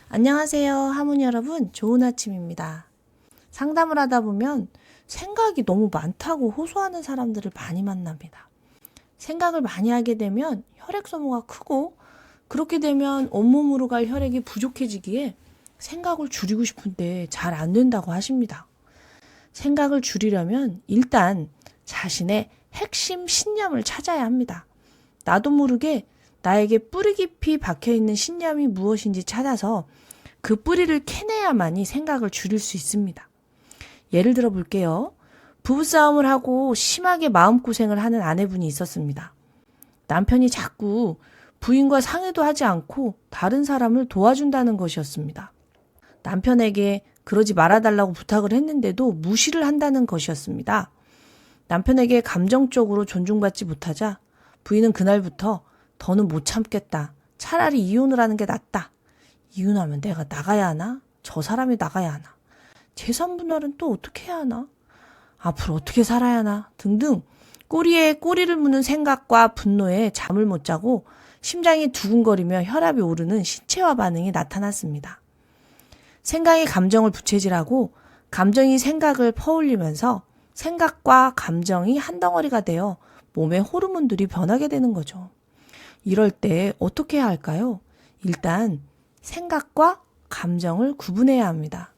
안녕하세요. 하모니 여러분. 좋은 아침입니다. 상담을 하다 보면 생각이 너무 많다고 호소하는 사람들을 많이 만납니다. 생각을 많이 하게 되면 혈액 소모가 크고 그렇게 되면 온몸으로 갈 혈액이 부족해지기에 생각을 줄이고 싶은데 잘 안 된다고 하십니다. 생각을 줄이려면 일단 자신의 핵심 신념을 찾아야 합니다. 나도 모르게 나에게 뿌리 깊이 박혀있는 신념이 무엇인지 찾아서 그 뿌리를 캐내야만이 생각을 줄일 수 있습니다. 예를 들어 볼게요. 부부싸움을 하고 심하게 마음고생을 하는 아내분이 있었습니다. 남편이 자꾸 부인과 상의도 하지 않고 다른 사람을 도와준다는 것이었습니다. 남편에게 그러지 말아달라고 부탁을 했는데도 무시를 한다는 것이었습니다. 남편에게 감정적으로 존중받지 못하자 부인은 그날부터 더는 못 참겠다. 차라리 이혼을 하는 게 낫다. 이혼하면 내가 나가야 하나? 저 사람이 나가야 하나? 재산분할은 또 어떻게 해야 하나? 앞으로 어떻게 살아야 하나? 등등 꼬리에 꼬리를 무는 생각과 분노에 잠을 못 자고 심장이 두근거리며 혈압이 오르는 신체화 반응이 나타났습니다. 생각이 감정을 부채질하고 감정이 생각을 퍼올리면서 생각과 감정이 한 덩어리가 되어 몸의 호르몬들이 변하게 되는 거죠. 이럴 때 어떻게 해야 할까요? 일단 생각과 감정을 구분해야 합니다.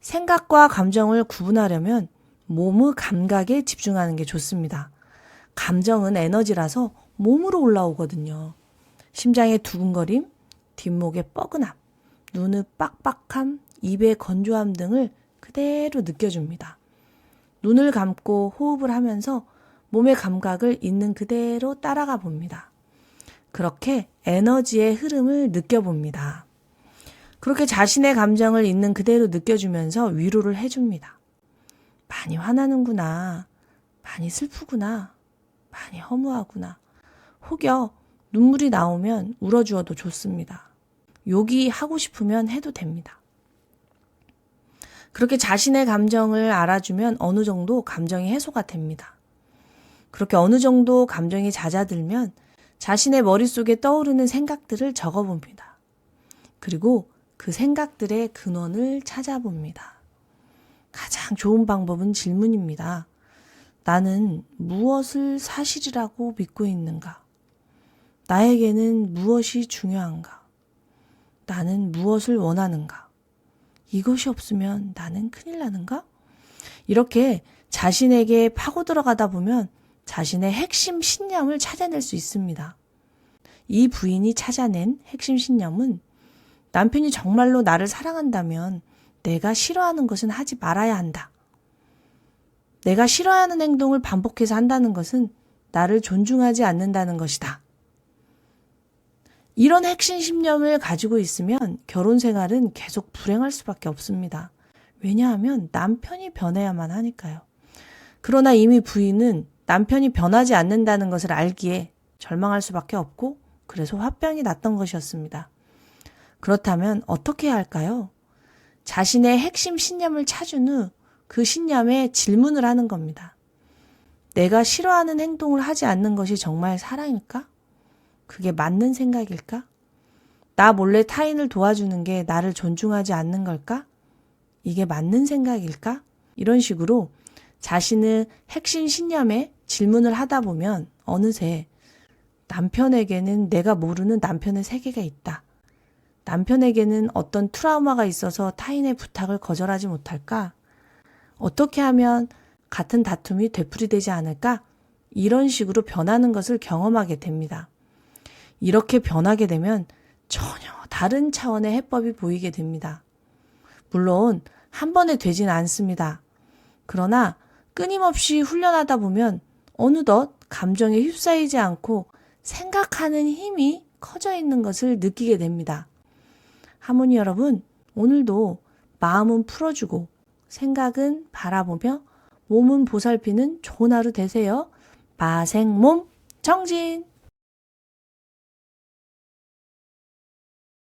생각과 감정을 구분하려면 몸의 감각에 집중하는 게 좋습니다. 감정은 에너지라서 몸으로 올라오거든요. 심장의 두근거림, 뒷목의 뻐근함, 눈의 빡빡함, 입의 건조함 등을 그대로 느껴줍니다. 눈을 감고 호흡을 하면서 몸의 감각을 있는 그대로 따라가 봅니다. 그렇게 에너지의 흐름을 느껴봅니다. 그렇게 자신의 감정을 있는 그대로 느껴주면서 위로를 해줍니다. 많이 화나는구나. 많이 슬프구나. 많이 허무하구나. 혹여 눈물이 나오면 울어주어도 좋습니다. 욕이 하고 싶으면 해도 됩니다. 그렇게 자신의 감정을 알아주면 어느 정도 감정이 해소가 됩니다. 그렇게 어느 정도 감정이 잦아들면 자신의 머릿속에 떠오르는 생각들을 적어봅니다. 그리고 그 생각들의 근원을 찾아봅니다. 가장 좋은 방법은 질문입니다. 나는 무엇을 사실이라고 믿고 있는가? 나에게는 무엇이 중요한가? 나는 무엇을 원하는가? 이것이 없으면 나는 큰일 나는가? 이렇게 자신에게 파고 들어가다 보면 자신의 핵심 신념을 찾아낼 수 있습니다. 이 부인이 찾아낸 핵심 신념은 남편이 정말로 나를 사랑한다면 내가 싫어하는 것은 하지 말아야 한다. 내가 싫어하는 행동을 반복해서 한다는 것은 나를 존중하지 않는다는 것이다. 이런 핵심 신념을 가지고 있으면 결혼 생활은 계속 불행할 수밖에 없습니다. 왜냐하면 남편이 변해야만 하니까요. 그러나 이미 부인은 남편이 변하지 않는다는 것을 알기에 절망할 수밖에 없고 그래서 화병이 났던 것이었습니다. 그렇다면 어떻게 해야 할까요? 자신의 핵심 신념을 찾은 후 그 신념에 질문을 하는 겁니다. 내가 싫어하는 행동을 하지 않는 것이 정말 사랑일까? 그게 맞는 생각일까? 나 몰래 타인을 도와주는 게 나를 존중하지 않는 걸까? 이게 맞는 생각일까? 이런 식으로 자신의 핵심 신념에 질문을 하다 보면 어느새 남편에게는 내가 모르는 남편의 세계가 있다. 남편에게는 어떤 트라우마가 있어서 타인의 부탁을 거절하지 못할까? 어떻게 하면 같은 다툼이 되풀이되지 않을까? 이런 식으로 변하는 것을 경험하게 됩니다. 이렇게 변하게 되면 전혀 다른 차원의 해법이 보이게 됩니다. 물론 한 번에 되진 않습니다. 그러나 끊임없이 훈련하다 보면 어느덧 감정에 휩싸이지 않고 생각하는 힘이 커져 있는 것을 느끼게 됩니다. 하모니 여러분, 오늘도 마음은 풀어주고 생각은 바라보며 몸은 보살피는 좋은 하루 되세요. 마생몸 정진!